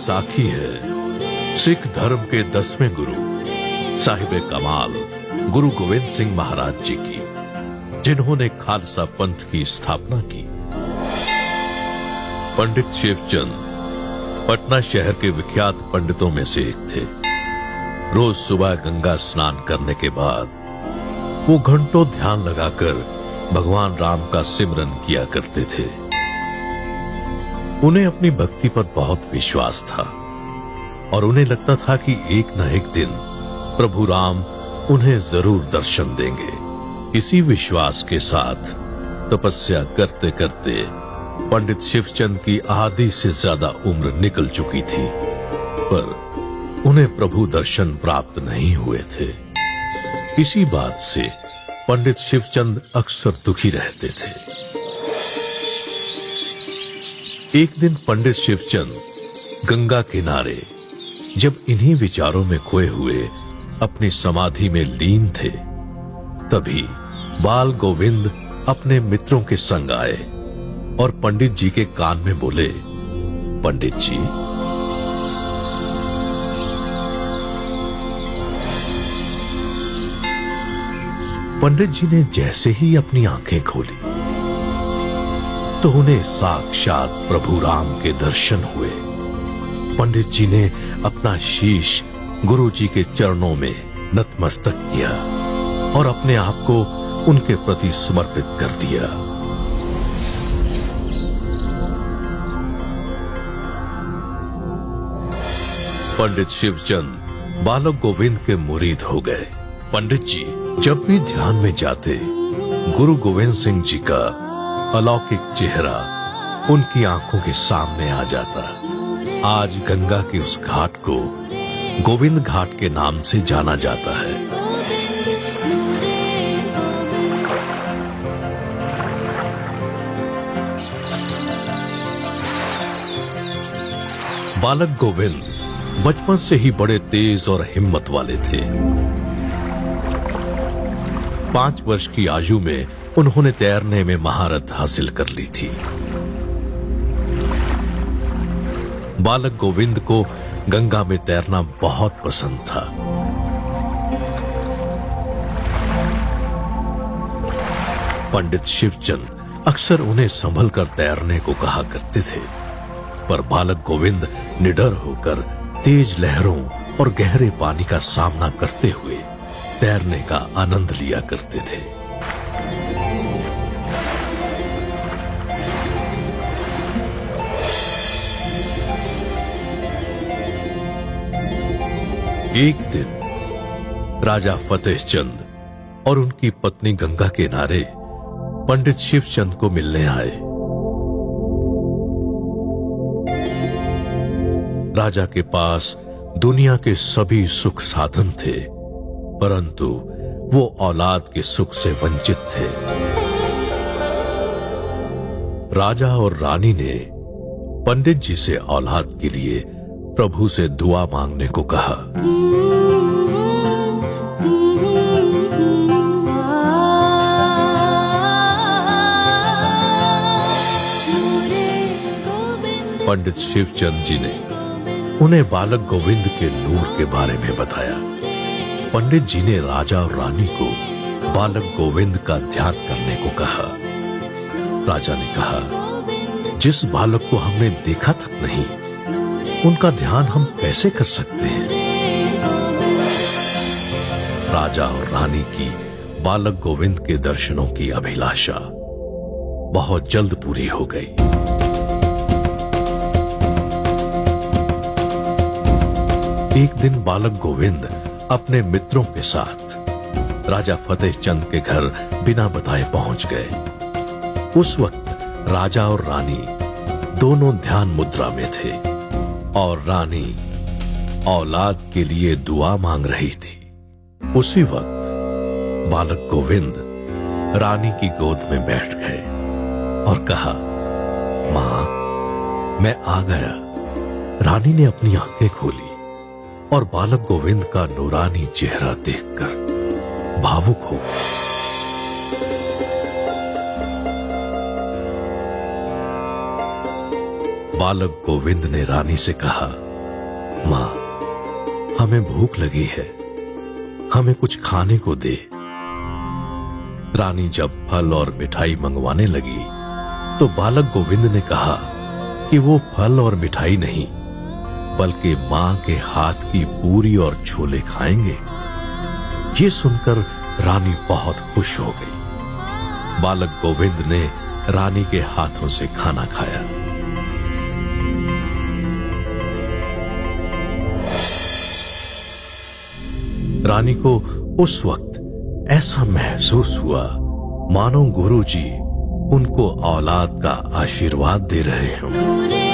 बैसाखी है सिख धर्म के 10वें गुरु साहिब कमाल गुरु गोविंद सिंह महाराज जी की, जिन्होंने खालसा पंथ की स्थापना की। पंडित शिवचंद पटना शहर के विख्यात पंडितों में से एक थे। रोज सुबह गंगा स्नान करने के बाद वो घंटों ध्यान लगाकर भगवान राम का सिमरन किया करते थे। उन्हें अपनी भक्ति पर बहुत विश्वास था और उन्हें लगता था कि एक न एक दिन प्रभु राम उन्हें जरूर दर्शन देंगे। इसी विश्वास के साथ तपस्या करते करते पंडित शिवचंद की आधी से ज्यादा उम्र निकल चुकी थी, पर उन्हें प्रभु दर्शन प्राप्त नहीं हुए थे। इसी बात से पंडित शिवचंद अक्सर दुखी रहते थे। एक दिन पंडित शिवचंद गंगा किनारे जब इन्हीं विचारों में खोए हुए अपनी समाधि में लीन थे, तभी बाल गोविंद अपने मित्रों के संग आए और पंडित जी के कान में बोले, पंडित जी, पंडित जी ने जैसे ही अपनी आंखें खोली तो उन्हें साक्षात प्रभु राम के दर्शन हुए। पंडित जी ने अपना शीश गुरु जी के चरणों में नतमस्तक किया और अपने आप को उनके प्रति समर्पित कर दिया। पंडित शिवचंद बालक गोविंद के मुरीद हो गए। पंडित जी जब भी ध्यान में जाते, गुरु गोविंद सिंह जी का अलौकिक चेहरा उनकी आंखों के सामने आ जाता। आज गंगा के उस घाट को गोविंद घाट के नाम से जाना जाता है। बालक गोविंद बचपन से ही बड़े तेज और हिम्मत वाले थे। 5 वर्ष की आयु में उन्होंने तैरने में महारत हासिल कर ली थी। बालक गोविंद को गंगा में तैरना बहुत पसंद था। पंडित शिवचंद अक्सर उन्हें संभल कर तैरने को कहा करते थे, पर बालक गोविंद निडर होकर तेज लहरों और गहरे पानी का सामना करते हुए तैरने का आनंद लिया करते थे। एक दिन राजा फतेह चंद और उनकी पत्नी गंगा के किनारे पंडित शिवचंद को मिलने आए। राजा के पास दुनिया के सभी सुख साधन थे, परंतु वो औलाद के सुख से वंचित थे। राजा और रानी ने पंडित जी से औलाद के लिए प्रभु से दुआ मांगने को कहा। पंडित शिवचंद जी ने उन्हें बालक गोविंद के नूर के बारे में बताया। पंडित जी ने राजा और रानी को बालक गोविंद का ध्यान करने को कहा। राजा ने कहा, जिस बालक को हमने देखा तक नहीं, उनका ध्यान हम कैसे कर सकते हैं? राजा और रानी की बालक गोविंद के दर्शनों की अभिलाषा बहुत जल्द पूरी हो गई। एक दिन बालक गोविंद अपने मित्रों के साथ राजा फतेह चंद के घर बिना बताए पहुंच गए। उस वक्त राजा और रानी दोनों ध्यान मुद्रा में थे और रानी औलाद के लिए दुआ मांग रही थी। उसी वक्त बालक गोविंद रानी की गोद में बैठ गए और कहा, मां, मैं आ गया। रानी ने अपनी आंखें खोली और बालक गोविंद का नूरानी चेहरा देखकर भावुक हो गई। बालक गोविंद ने रानी से कहा, माँ, हमें भूख लगी है, हमें कुछ खाने को दे। रानी जब फल और मिठाई मंगवाने लगी तो बालक गोविंद ने कहा कि वो फल और मिठाई नहीं, बल्कि मां के हाथ की पूरी और छोले खाएंगे। ये सुनकर रानी बहुत खुश हो गई। बालक गोविंद ने रानी के हाथों से खाना खाया। रानी को उस वक्त ऐसा महसूस हुआ मानो गुरुजी उनको औलाद का आशीर्वाद दे रहे हों। नूरे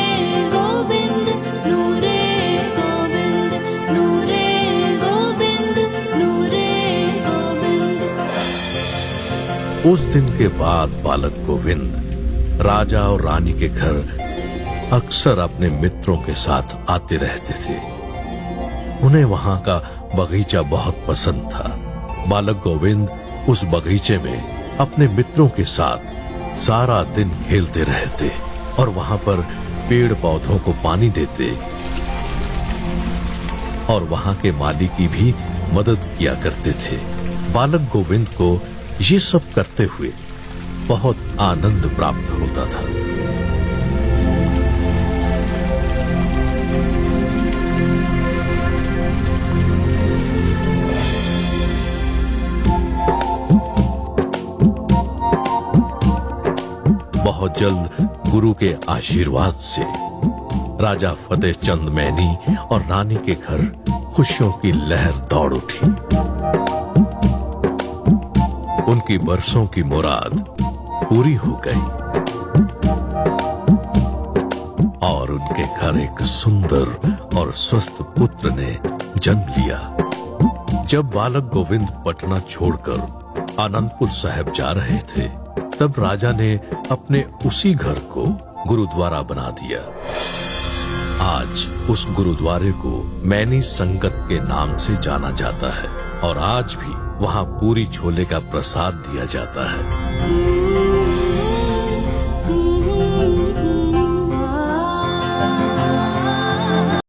गोविंद, नूरे गोविंद, नूरे गोविंद, नूरे गोविंद। उस दिन के बाद बालक गोविंद राजा और रानी के घर अक्सर अपने मित्रों के साथ आते रहते थे। उन्हें वहां का बगीचा बहुत पसंद था। बालक गोविंद उस बगीचे में अपने मित्रों के साथ सारा दिन खेलते रहते और वहां पर पेड़ पौधों को पानी देते और वहां के माली की भी मदद किया करते थे। बालक गोविंद को ये सब करते हुए बहुत आनंद प्राप्त होता था। बहुत जल्द गुरु के आशीर्वाद से राजा फतेह चंद मैनी और रानी के घर खुशियों की लहर दौड़ उठी। उनकी बरसों की मुराद पूरी हो गई और उनके घर एक सुंदर और स्वस्थ पुत्र ने जन्म लिया। जब बालक गोविंद पटना छोड़कर आनंदपुर साहिब जा रहे थे, तब राजा ने अपने उसी घर को गुरुद्वारा बना दिया। आज उस गुरुद्वारे को मैनी संगत के नाम से जाना जाता है और आज भी वहां पूरी छोले का प्रसाद दिया जाता है।